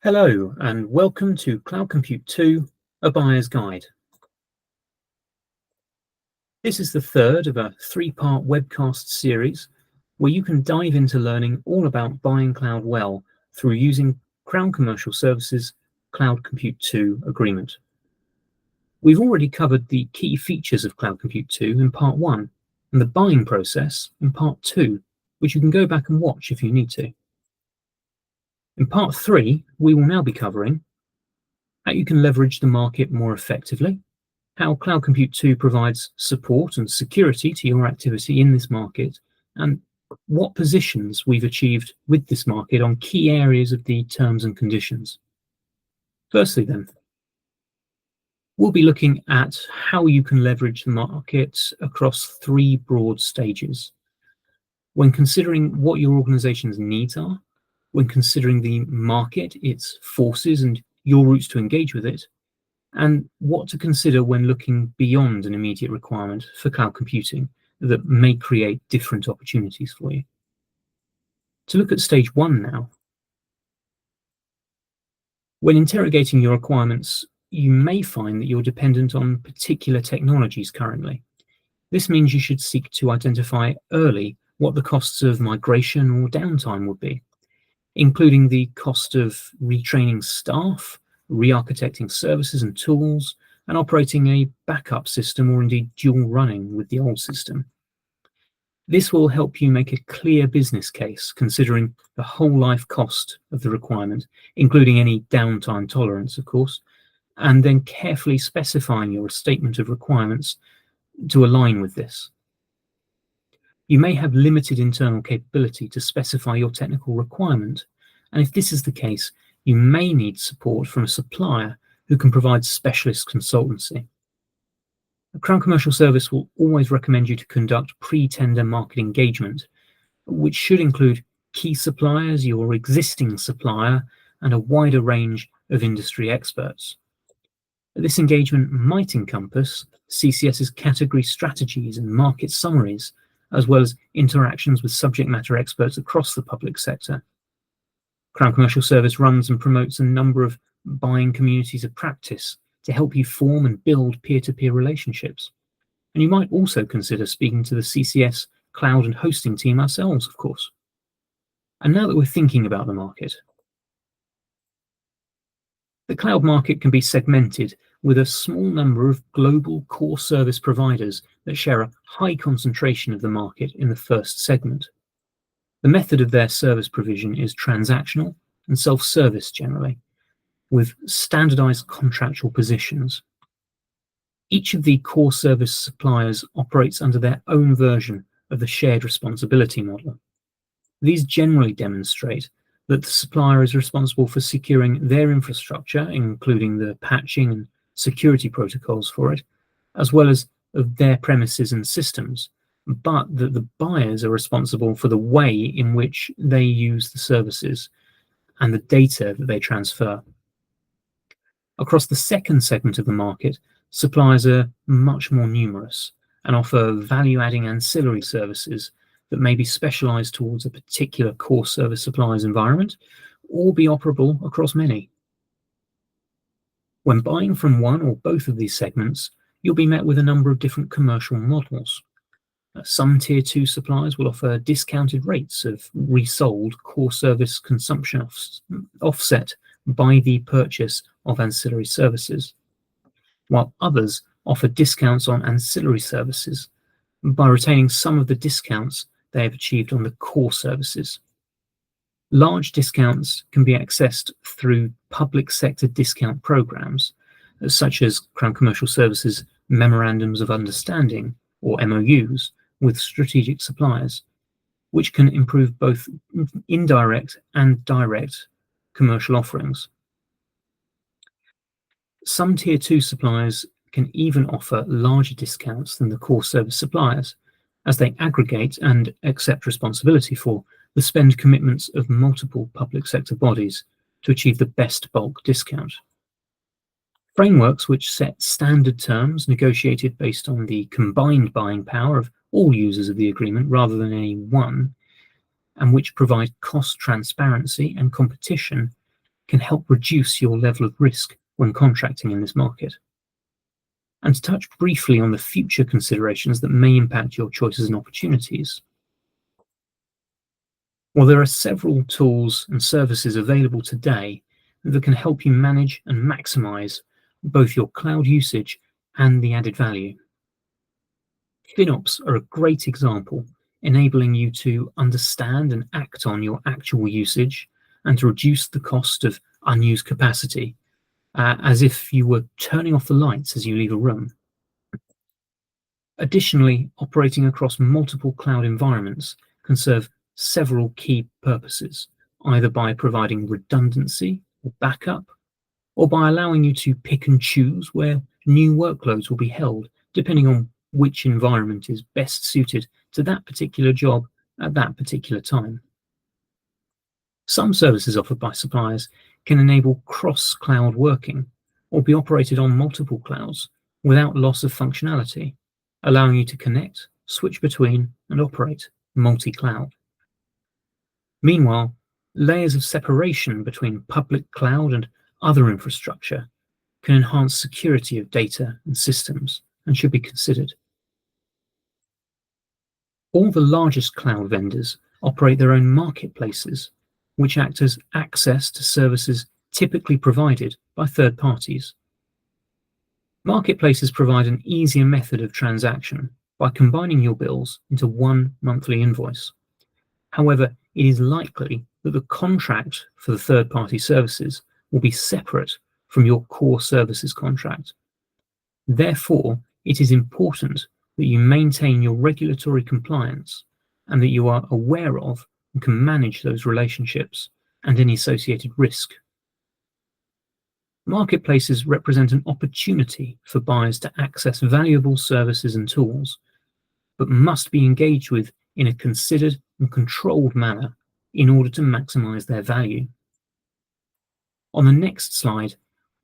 Hello and welcome to Cloud Compute 2, a buyer's guide. This is the third of a three-part webcast series where you can dive into learning all about buying cloud well through using Crown Commercial Services Cloud Compute 2 agreement. We've already covered the key features of Cloud Compute 2 in part 1 and the buying process in part 2, which you can go back and watch if you need to. In part 3, we will now be covering how you can leverage the market more effectively, how Cloud Compute 2 provides support and security to your activity in this market, and what positions we've achieved with this market on key areas of the terms and conditions. Firstly then, we'll be looking at how you can leverage the market across three broad stages. When considering what your organization's needs are, when considering the market, its forces, and your routes to engage with it, and what to consider when looking beyond an immediate requirement for cloud computing that may create different opportunities for you. To look at stage 1 now. When interrogating your requirements, you may find that you're dependent on particular technologies currently. This means you should seek to identify early what the costs of migration or downtime would be, including the cost of retraining staff, re-architecting services and tools, and operating a backup system or indeed dual running with the old system. This will help you make a clear business case considering the whole life cost of the requirement, including any downtime tolerance, of course, and then carefully specifying your statement of requirements to align with this. You may have limited internal capability to specify your technical requirement, and if this is the case, you may need support from a supplier who can provide specialist consultancy. A Crown Commercial Service will always recommend you to conduct pre-tender market engagement, which should include key suppliers, your existing supplier, and a wider range of industry experts. This engagement might encompass CCS's category strategies and market summaries, as well as interactions with subject matter experts across the public sector. Crown Commercial Service runs and promotes a number of buying communities of practice to help you form and build peer-to-peer relationships. And you might also consider speaking to the CCS cloud and hosting team ourselves, of course. And now that we're thinking about the market, the cloud market can be segmented with a small number of global core service providers that share a high concentration of the market in the first segment. The method of their service provision is transactional and self-service generally, with standardized contractual positions. Each of the core service suppliers operates under their own version of the shared responsibility model. These generally demonstrate that the supplier is responsible for securing their infrastructure, including the patching and security protocols for it, as well as of their premises and systems, but that the buyers are responsible for the way in which they use the services and the data that they transfer. Across the second segment of the market, suppliers are much more numerous and offer value-adding ancillary services that may be specialized towards a particular core service supplier's environment or be operable across many. When buying from one or both of these segments, you'll be met with a number of different commercial models. Some Tier 2 suppliers will offer discounted rates of resold core service consumption offset by the purchase of ancillary services, while others offer discounts on ancillary services by retaining some of the discounts they have achieved on the core services. Large discounts can be accessed through public sector discount programs, such as Crown Commercial Services Memorandums of Understanding, or MOUs, with strategic suppliers, which can improve both indirect and direct commercial offerings. Some Tier 2 suppliers can even offer larger discounts than the core service suppliers, as they aggregate and accept responsibility for the spend commitments of multiple public sector bodies to achieve the best bulk discount. Frameworks which set standard terms negotiated based on the combined buying power of all users of the agreement rather than any one, and which provide cost transparency and competition, can help reduce your level of risk when contracting in this market. And to touch briefly on the future considerations that may impact your choices and opportunities. Well, there are several tools and services available today that can help you manage and maximize both your cloud usage and the added value. FinOps are a great example, enabling you to understand and act on your actual usage and to reduce the cost of unused capacity, as if you were turning off the lights as you leave a room. Additionally, operating across multiple cloud environments can serve several key purposes, either by providing redundancy or backup, or by allowing you to pick and choose where new workloads will be held, depending on which environment is best suited to that particular job at that particular time. Some services offered by suppliers can enable cross-cloud working or be operated on multiple clouds without loss of functionality, allowing you to connect, switch between, and operate multi-cloud. Meanwhile, layers of separation between public cloud and other infrastructure can enhance security of data and systems and should be considered. All the largest cloud vendors operate their own marketplaces, which act as access to services typically provided by third parties. Marketplaces provide an easier method of transaction by combining your bills into one monthly invoice. However, it is likely that the contract for the third-party services will be separate from your core services contract. Therefore, it is important that you maintain your regulatory compliance and that you are aware of and can manage those relationships and any associated risk. Marketplaces represent an opportunity for buyers to access valuable services and tools, but must be engaged with in a considered and controlled manner in order to maximize their value. On the next slide,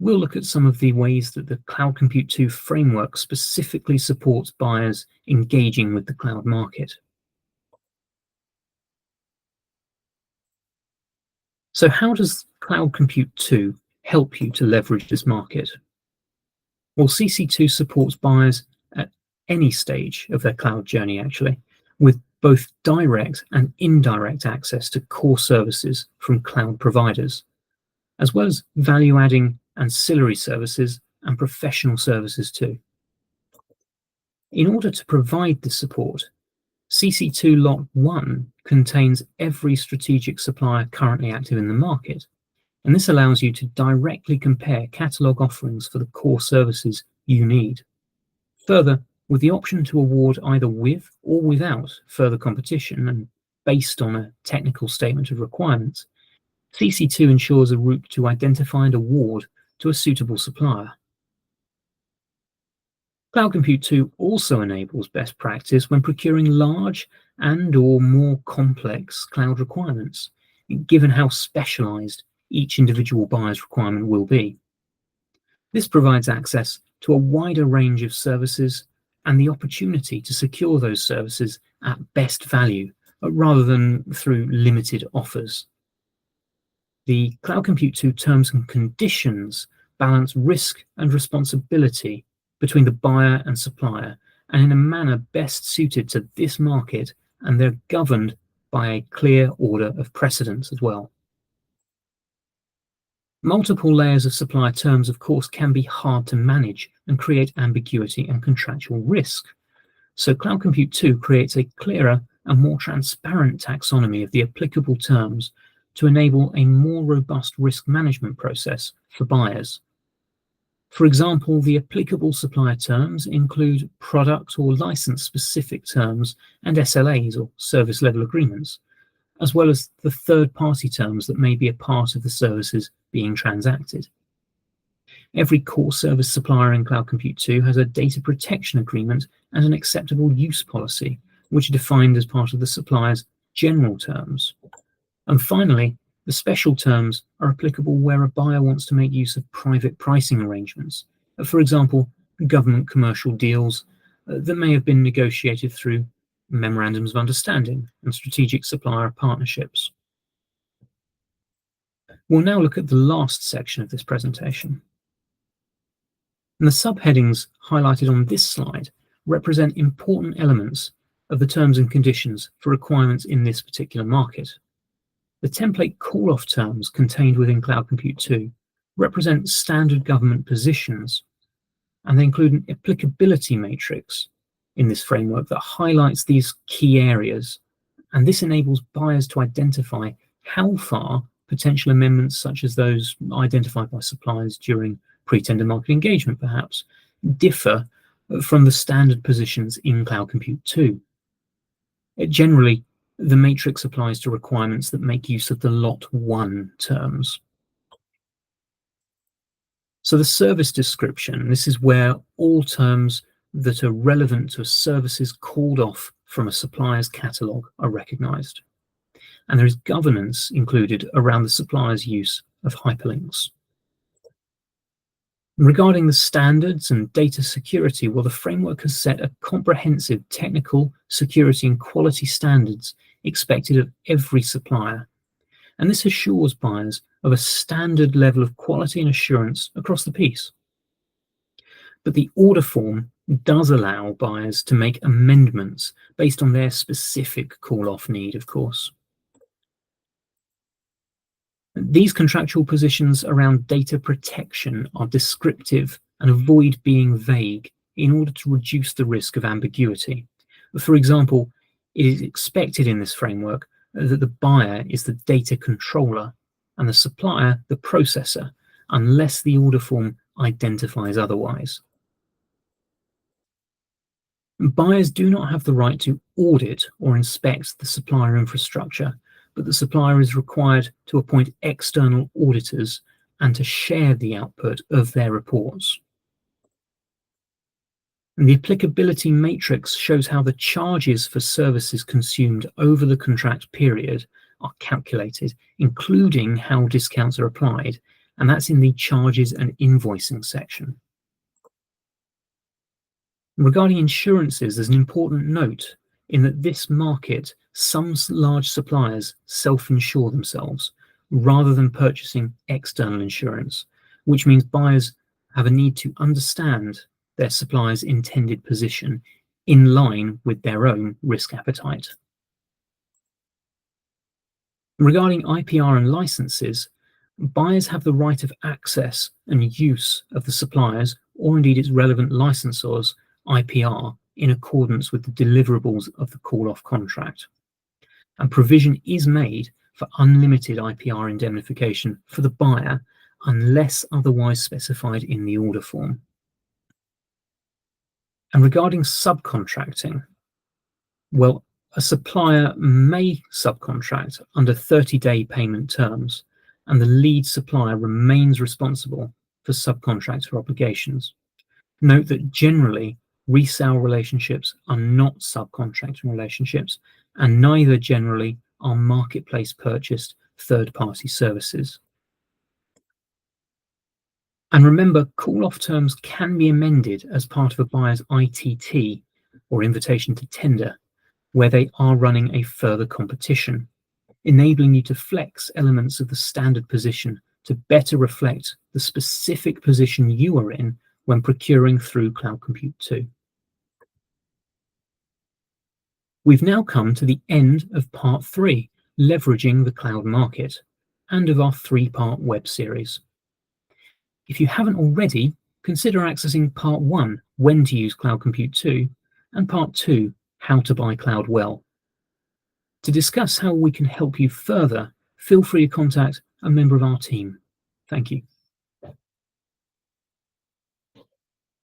we'll look at some of the ways that the Cloud Compute 2 framework specifically supports buyers engaging with the cloud market. So how does Cloud Compute 2 help you to leverage this market? Well, CC2 supports buyers at any stage of their cloud journey, actually, with both direct and indirect access to core services from cloud providers, as well as value-adding ancillary services and professional services too. In order to provide this support, CC2 Lot 1 contains every strategic supplier currently active in the market, and this allows you to directly compare catalog offerings for the core services you need. Further, with the option to award either with or without further competition and based on a technical statement of requirements, CC2 ensures a route to identify and award to a suitable supplier. Cloud Compute 2 also enables best practice when procuring large and/or more complex cloud requirements, given how specialized each individual buyer's requirement will be. This provides access to a wider range of services and the opportunity to secure those services at best value, rather than through limited offers. The Cloud Compute 2 terms and conditions balance risk and responsibility between the buyer and supplier, and in a manner best suited to this market, and they're governed by a clear order of precedence as well. Multiple layers of supplier terms, of course, can be hard to manage and create ambiguity and contractual risk. So Cloud Compute 2 creates a clearer and more transparent taxonomy of the applicable terms to enable a more robust risk management process for buyers. For example, the applicable supplier terms include product or license-specific terms and SLAs, or service level agreements, as well as the third-party terms that may be a part of the services being transacted. Every core service supplier in Cloud Compute 2 has a data protection agreement and an acceptable use policy, which are defined as part of the supplier's general terms. And finally, the special terms are applicable where a buyer wants to make use of private pricing arrangements, for example, government commercial deals that may have been negotiated through memorandums of understanding and strategic supplier partnerships. We'll now look at the last section of this presentation. And the subheadings highlighted on this slide represent important elements of the terms and conditions for requirements in this particular market. The template call-off terms contained within Cloud Compute 2 represent standard government positions, and they include an applicability matrix in this framework that highlights these key areas, and this enables buyers to identify how far potential amendments such as those identified by suppliers during pre-tender market engagement perhaps differ from the standard positions in Cloud Compute 2. Generally, the matrix applies to requirements that make use of the Lot 1 terms. So the service description, this is where all terms that are relevant to services called off from a supplier's catalogue are recognised. And there is governance included around the supplier's use of hyperlinks. Regarding the standards and data security, well, the framework has set a comprehensive technical, security and quality standards expected of every supplier. And this assures buyers of a standard level of quality and assurance across the piece. But the order form does allow buyers to make amendments based on their specific call-off need, of course. These contractual positions around data protection are descriptive and avoid being vague in order to reduce the risk of ambiguity. For example, it is expected in this framework that the buyer is the data controller and the supplier the processor, unless the order form identifies otherwise. Buyers do not have the right to audit or inspect the supplier infrastructure, but the supplier is required to appoint external auditors and to share the output of their reports. And the applicability matrix shows how the charges for services consumed over the contract period are calculated, including how discounts are applied, and that's in the charges and invoicing section. Regarding insurances, there's an important note in that this market, some large suppliers self-insure themselves rather than purchasing external insurance, which means buyers have a need to understand their supplier's intended position in line with their own risk appetite. Regarding IPR and licenses, buyers have the right of access and use of the supplier's, or indeed its relevant licensor's, IPR in accordance with the deliverables of the call-off contract. And provision is made for unlimited IPR indemnification for the buyer unless otherwise specified in the order form. And regarding subcontracting, well, a supplier may subcontract under 30-day payment terms, and the lead supplier remains responsible for subcontractor obligations. Note that generally, resale relationships are not subcontracting relationships, and neither generally are marketplace purchased third-party services. And remember, call-off terms can be amended as part of a buyer's ITT, or invitation to tender, where they are running a further competition, enabling you to flex elements of the standard position to better reflect the specific position you are in when procuring through Cloud Compute 2. We've now come to the end of part 3, leveraging the cloud market, and of our 3-part web series. If you haven't already, consider accessing part 1, when to use Cloud Compute 2, and part 2, how to buy cloud well. To discuss how we can help you further, feel free to contact a member of our team. Thank you.